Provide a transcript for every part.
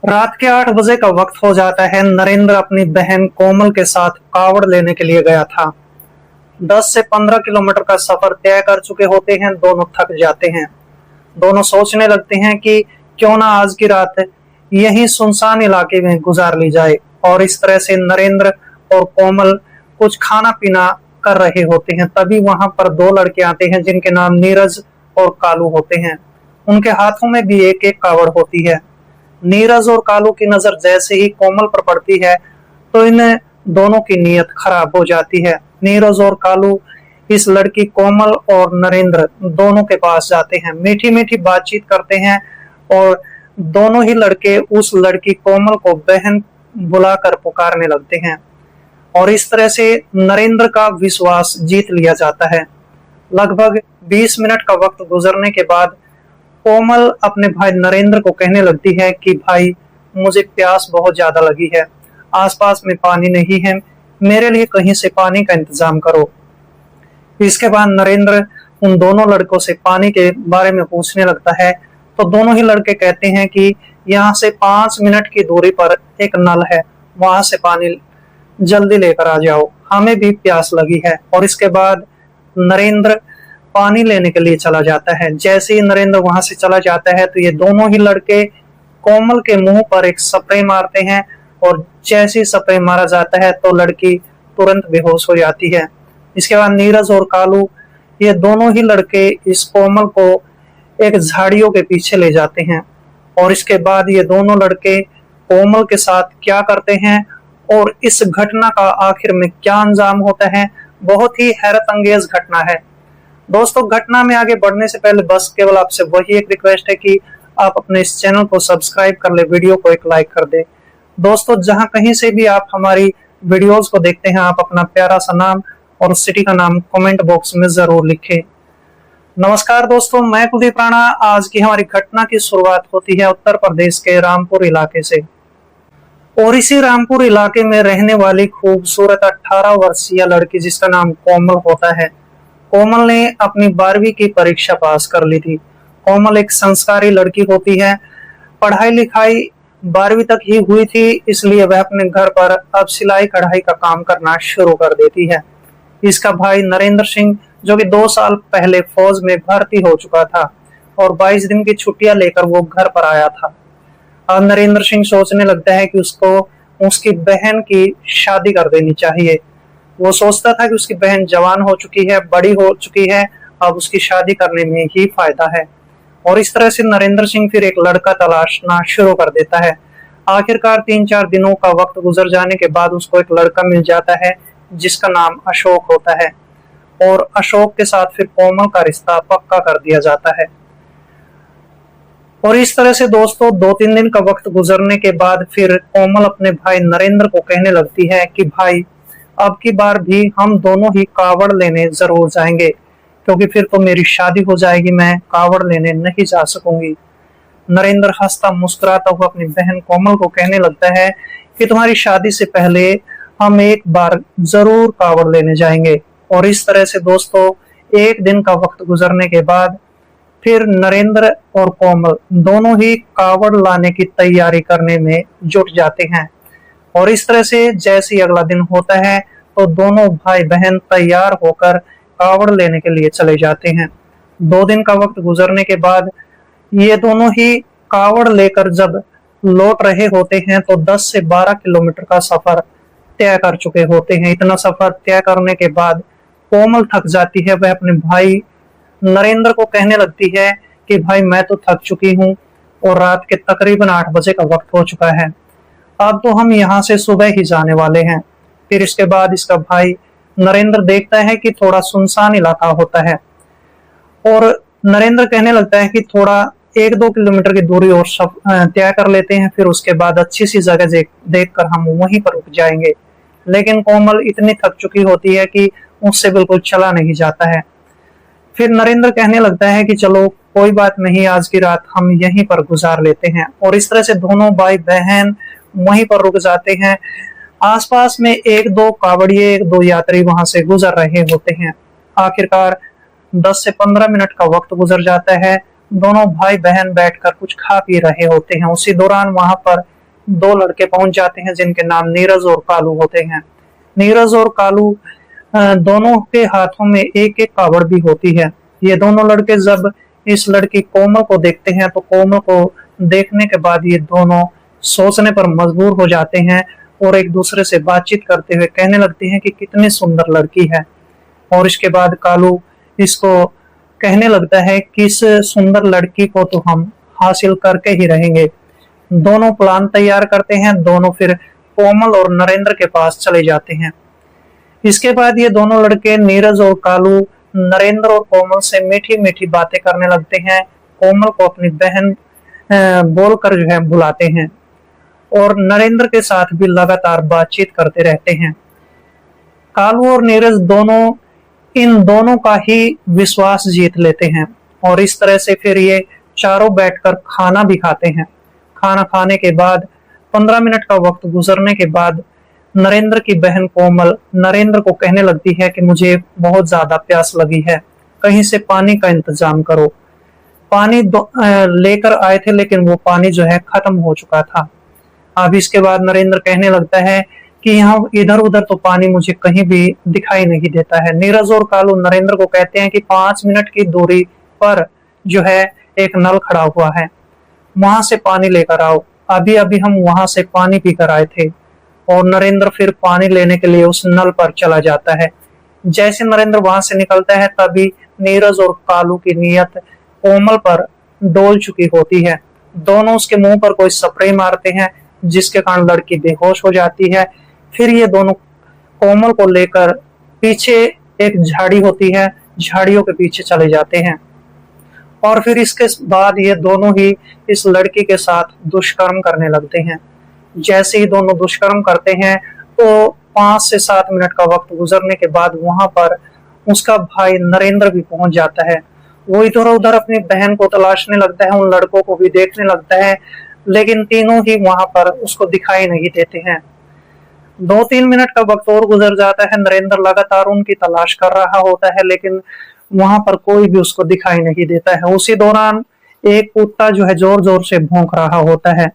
रात के 8 बजे का वक्त हो जाता है। नरेंद्र अपनी बहन कोमल के साथ कावड़ लेने के लिए गया था। 10 से 15 किलोमीटर का सफर तय कर चुके होते हैं। दोनों थक जाते हैं। दोनों सोचने लगते हैं कि क्यों ना आज की रात यहीं सुनसान इलाके में गुजार ली जाए। और इस तरह से नरेंद्र और कोमल कुछ खाना पीना कर रहे होते हैं। तभी वहां पर दो लड़के आते हैं जिनके नाम नीरज और कालू होते हैं। उनके हाथों में भी एक एक कावड़ होती है। नीरज और कालू की नजर जैसे ही कोमल पर पड़ती है तो इन दोनों की नीयत खराब हो जाती है। नीरज और कालू इस लड़की कोमल और नरेंद्र दोनों के पास जाते हैं। मीठी मीठी बातचीत करते हैं और दोनों ही लड़के उस लड़की कोमल को बहन बुलाकर पुकारने लगते हैं। और इस तरह से नरेंद्र का विश्वास जीत लिया जाता है। लगभग 20 मिनट का वक्त गुजरने के बाद कोमल अपने भाई नरेंद्र को कहने लगती है कि भाई, मुझे प्यास बहुत ज्यादा लगी है। आसपास में पानी नहीं है, मेरे लिए कहीं से पानी का इंतजाम करो। इसके बाद नरेंद्र उन दोनों लड़कों से पानी के बारे में पूछने लगता है। तो दोनों ही लड़के कहते हैं कि यहाँ से 5 मिनट की दूरी पर एक नल है, वहां से पानी जल्दी लेकर आ जाओ, हमें भी प्यास लगी है। और इसके बाद नरेंद्र पानी लेने के लिए चला जाता है। जैसे ही नरेंद्र वहां से चला जाता है तो ये दोनों ही लड़के कोमल के मुंह पर एक स्प्रे मारते हैं। और जैसे ही स्प्रे मारा जाता है तो लड़की तुरंत बेहोश हो जाती है। इसके बाद नीरज और कालू ये दोनों ही लड़के इस कोमल को एक झाड़ियों के पीछे ले जाते हैं। और इसके बाद ये दोनों लड़के कोमल के साथ क्या करते हैं और इस घटना का आखिर में क्या अंजाम होता है, बहुत ही हैरत अंगेज घटना है। दोस्तों, घटना में आगे बढ़ने से पहले बस केवल आपसे वही एक रिक्वेस्ट है कि आप अपने इस चैनल को सब्सक्राइब कर ले, वीडियो को एक लाइक कर दे। दोस्तों, जहां कहीं से भी आप हमारी वीडियोस को देखते हैं, आप अपना प्यारा सा नाम और सिटी का नाम कमेंट बॉक्स में जरूर लिखें। नमस्कार दोस्तों, मैं कुलदीप राणा। आज की हमारी घटना की शुरुआत होती है उत्तर प्रदेश के रामपुर इलाके से। और इसी रामपुर इलाके में रहने वाली खूबसूरत 18 वर्षीय लड़की जिसका नाम कोमल होता है। कोमल ने अपनी 12वीं की परीक्षा पास कर ली थी। कोमल एक संस्कारी लड़की होती है। पढ़ाई लिखाई 12वीं तक ही हुई थी, इसलिए वह अपने घर पर अब सिलाई कढ़ाई का काम करना शुरू कर देती है। इसका भाई नरेंद्र सिंह, जो कि 2 साल पहले फौज में भर्ती हो चुका था और 22 दिन की छुट्टियां लेकर वो घर पर आया था। अब नरेंद्र सिंह सोचने लगता है कि उसको उसकी बहन की शादी कर देनी चाहिए। वो सोचता था कि उसकी बहन जवान हो चुकी है, बड़ी हो चुकी है, अब उसकी शादी करने में ही फायदा है। और इस तरह से नरेंद्र सिंह फिर एक लड़का तलाशना शुरू कर देता है। आखिरकार 3-4 दिनों का वक्त गुजर जाने के बाद उसको एक लड़का मिल जाता है जिसका नाम अशोक होता है। और अशोक के साथ फिर कोमल का रिश्ता पक्का कर दिया जाता है। और इस तरह से दोस्तों 2-3 दिन का वक्त गुजरने के बाद फिर कोमल अपने भाई नरेंद्र को कहने लगती है कि भाई, अब की बार भी हम दोनों ही कावड़ लेने जरूर जाएंगे, क्योंकि फिर तो मेरी शादी हो जाएगी, मैं कावड़ लेने नहीं जा सकूंगी। नरेंद्र हंसता मुस्कुराता हुआ अपनी बहन कोमल को कहने लगता है कि तुम्हारी शादी से पहले हम एक बार जरूर कावड़ लेने जाएंगे। और इस तरह से दोस्तों 1 दिन का वक्त गुजरने के बाद फिर नरेंद्र और कोमल दोनों ही कावड़ लाने की तैयारी करने में जुट जाते हैं। और इस तरह से जैसे ही अगला दिन होता है तो दोनों भाई बहन तैयार होकर कावड़ लेने के लिए चले जाते हैं। 2 दिन का वक्त गुजरने के बाद ये दोनों ही कावड़ लेकर जब लौट रहे होते हैं तो 10 से 12 किलोमीटर का सफर तय कर चुके होते हैं। इतना सफर तय करने के बाद कोमल थक जाती है। वह अपने भाई नरेंद्र को कहने लगती है कि भाई, मैं तो थक चुकी हूँ और रात के तकरीबन 8 बजे का वक्त हो चुका है, अब तो हम यहाँ से सुबह ही जाने वाले हैं। फिर इसके बाद इसका भाई नरेंद्र देखता है कि थोड़ा सुनसान इलाका होता है और नरेंद्र कहने लगता है कि थोड़ा 1-2 किलोमीटर की दूरी और सब तय कर लेते हैं, फिर उसके बाद अच्छी सी जगह देखकर हम वहीं पर रुक जाएंगे। लेकिन कोमल इतनी थक चुकी होती है कि उससे बिल्कुल चला नहीं जाता है। फिर नरेंद्र कहने लगता है कि चलो कोई बात नहीं, आज की रात हम यहीं पर गुजार लेते हैं। और इस तरह से दोनों भाई बहन वहीं पर रुक जाते हैं। आसपास में 1-2 कावड़िए, 1-2 यात्री वहां से गुजर रहे होते हैं। आखिरकार 10 से 15 मिनट का वक्त गुजर जाता है। दोनों भाई बहन बैठकर कुछ खा पी रहे होते हैं। उसी दौरान वहां पर दो लड़के पहुंच जाते हैं जिनके नाम नीरज और कालू होते हैं। नीरज और कालू दोनों के हाथों में एक एक कावड़ भी होती है। ये दोनों लड़के जब इस लड़की कोमल को देखते हैं तो कोमल को देखने के बाद ये दोनों सोचने पर मजबूर हो जाते हैं और एक दूसरे से बातचीत करते हुए कहने लगते हैं कि कितनी सुंदर लड़की है। और इसके बाद कालू इसको कहने लगता है कि इस सुंदर लड़की को तो हम हासिल करके ही रहेंगे। दोनों प्लान तैयार करते हैं, दोनों फिर कोमल और नरेंद्र के पास चले जाते हैं। इसके बाद ये दोनों लड़के नीरज और कालू नरेंद्र और कोमल से मीठी मीठी बातें करने लगते हैं। कोमल को अपनी बहन बोलकर जो है बुलाते हैं और नरेंद्र के साथ भी लगातार बातचीत करते रहते हैं। कालू और नीरज दोनों इन दोनों का ही विश्वास जीत लेते हैं और इस तरह से फिर ये चारों बैठकर खाना भी खाते हैं। खाना खाने के बाद 15 मिनट का वक्त गुजरने के बाद नरेंद्र की बहन कोमल नरेंद्र को कहने लगती है कि मुझे बहुत ज्यादा प्यास लगी है, कहीं से पानी का इंतजाम करो। पानी लेकर आए थे लेकिन वो पानी जो है खत्म हो चुका था। अब इसके बाद नरेंद्र कहने लगता है कि यहाँ इधर उधर तो पानी मुझे कहीं भी दिखाई नहीं देता है। नीरज और कालू नरेंद्र को कहते हैं कि 5 मिनट की दूरी पर जो है एक नल खड़ा हुआ है, वहां से पानी लेकर आओ। अभी अभी हम वहां से पानी पीकर आए थे। और नरेंद्र फिर पानी लेने के लिए उस नल पर चला जाता है। जैसे नरेंद्र वहां से निकलता है तभी नीरज और कालू की नीयत कोमल पर डोल चुकी होती है। दोनों उसके मुंह पर कोई स्प्रे मारते हैं जिसके कारण लड़की बेहोश हो जाती है। फिर ये दोनों कोमल को लेकर पीछे एक झाड़ी होती है, झाड़ियों के पीछे चले जाते हैं और फिर इसके बाद ये दोनों ही इस लड़की के साथ दुष्कर्म करने लगते हैं। जैसे ही दोनों दुष्कर्म करते हैं तो 5 से 7 मिनट का वक्त गुजरने के बाद वहां पर उसका भाई नरेंद्र भी पहुंच जाता है। वो इधर उधर अपनी बहन को तलाशने लगता है, उन लड़कों को भी देखने लगता है, लेकिन तीनों ही वहां पर उसको दिखाई नहीं देते हैं। 2-3 मिनट का वक्त और गुजर जाता है। नरेंद्र लगातार उनकी तलाश कर रहा होता है लेकिन वहां पर कोई भी उसको दिखाई नहीं देता है। उसी दौरान एक कुत्ता जो है जोर जोर से भौंक रहा होता है।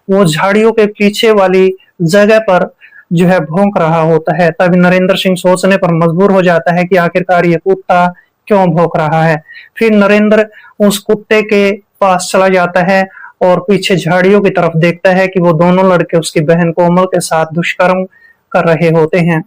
वो झाड़ियों के पीछे वाली जगह पर जो है भौंक रहा होता है। तभी नरेंद्र सिंह सोचने पर मजबूर हो जाता है कि आखिरकार ये कुत्ता क्यों भौंक रहा है। फिर नरेंद्र उस कुत्ते के पास चला जाता है और पीछे झाड़ियों की तरफ देखता है कि वो दोनों लड़के उसकी बहन कोमल के साथ दुष्कर्म कर रहे होते हैं।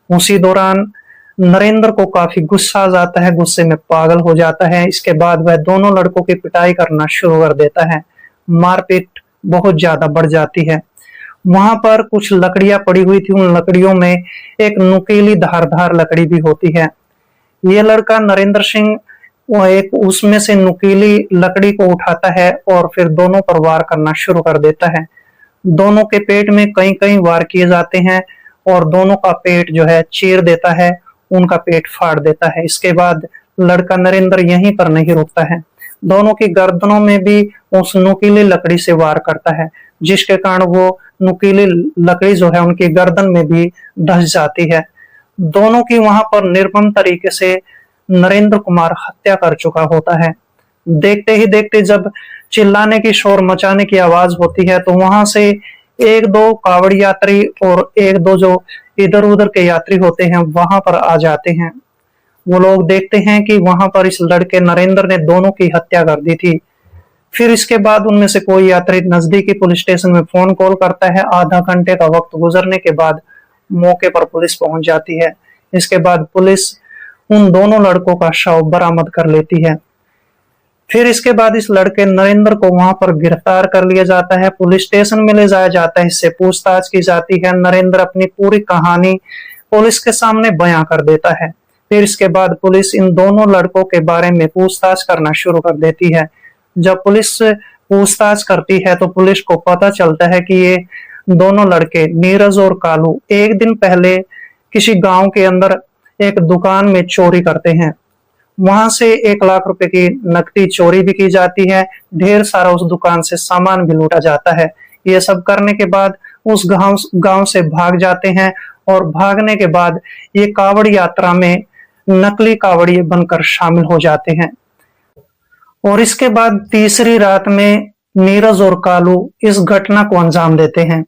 उसी दौरान नरेंद्र को काफी गुस्सा आ जाता है, गुस्से में पागल हो जाता है। इसके बाद वह दोनों लड़कों की पिटाई करना शुरू कर देता है। मारपीट बहुत ज्यादा बढ़ जाती है। वहां पर कुछ लकड़ियां पड़ी हुई थी, उन लकड़ियों में एक नुकीली धारदार लकड़ी भी होती है। ये लड़का नरेंद्र सिंह वो एक उसमें से नुकीली लकड़ी को उठाता है और फिर दोनों पर वार करना शुरू कर देता है। दोनों के पेट में कई कई वार किए जाते हैं और दोनों का पेट जो है चीर देता है, उनका पेट फाड़ देता है। इसके बाद लड़का नरेंद्र यहीं पर नहीं रुकता है, दोनों की गर्दनों में भी उस नुकीली लकड़ी से वार करता है, जिसके कारण वो नुकीली लकड़ी जो है उनकी गर्दन में भी धंस जाती है। दोनों की वहां पर निर्मम तरीके से नरेंद्र कुमार हत्या कर चुका होता है। देखते ही देखते जब चिल्लाने की शोर मचाने की आवाज होती है तो वहां से एक दो कावड़ यात्री और एक दो जो इधर उधर के यात्री होते हैं वहां पर आ जाते हैं। वो लोग देखते हैं कि वहां पर इस लड़के नरेंद्र ने दोनों की हत्या कर दी थी। फिर इसके बाद उनमें से कोई यात्री नजदीकी पुलिस स्टेशन में फोन कॉल करता है। आधा घंटे का वक्त गुजरने के बाद मौके पर पुलिस पहुंच जाती है। इसके बाद पुलिस उन दोनों लड़कों का शव बरामद कर लेती है। फिर इसके बाद इस लड़के नरेंद्र को वहां पर गिरफ्तार कर लिया जाता है, पुलिस स्टेशन में ले जाया जाता है, इससे पूछताछ की जाती है। नरेंद्र अपनी पूरी कहानी पुलिस के सामने बयां कर देता है। फिर इसके बाद पुलिस इन दोनों लड़कों के बारे में पूछताछ करना शुरू कर देती है। जब पुलिस पूछताछ करती है तो पुलिस को पता चलता है कि ये दोनों लड़के नीरज और कालू एक दिन पहले किसी गांव के अंदर एक दुकान में चोरी करते हैं। वहां से 1 लाख रुपए की नकदी चोरी भी की जाती है, ढेर सारा उस दुकान से सामान भी लूटा जाता है। ये सब करने के बाद उस गांव से भाग जाते हैं और भागने के बाद ये कावड़ यात्रा में नकली कावड़िए बनकर शामिल हो जाते हैं। और इसके बाद तीसरी रात में नीरज और कालू इस घटना को अंजाम देते हैं।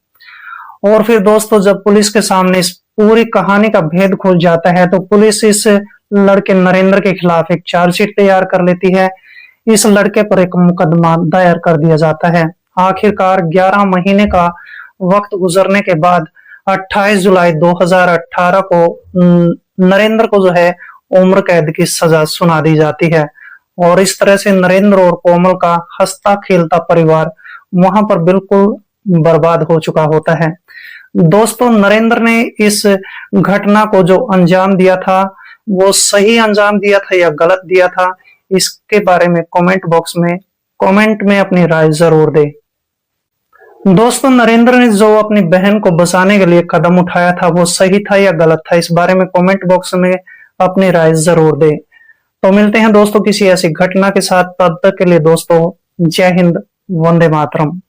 और फिर दोस्तों जब पुलिस के सामने इस पूरी कहानी का भेद खुल जाता है तो पुलिस इस लड़के नरेंद्र के खिलाफ एक चार्जशीट तैयार कर लेती है। इस लड़के पर एक मुकदमा दायर कर दिया जाता है। आखिरकार 11 महीने का वक्त गुजरने के बाद 28 जुलाई 2018 को नरेंद्र को जो है उम्र कैद की सजा सुना दी जाती है। और इस तरह से नरेंद्र और कोमल का हंसता खेलता परिवार वहां पर बिल्कुल बर्बाद हो चुका होता है। दोस्तों नरेंद्र ने इस घटना को जो अंजाम दिया था वो सही अंजाम दिया था या गलत दिया था, इसके बारे में कमेंट बॉक्स में कमेंट में अपनी राय जरूर दें। दोस्तों नरेंद्र ने जो अपनी बहन को बचाने के लिए कदम उठाया था वो सही था या गलत था, इस बारे में कमेंट बॉक्स में अपनी राय जरूर दें। तो मिलते हैं दोस्तों किसी ऐसी घटना के साथ, तब तक के लिए दोस्तों जय हिंद, वंदे मातरम।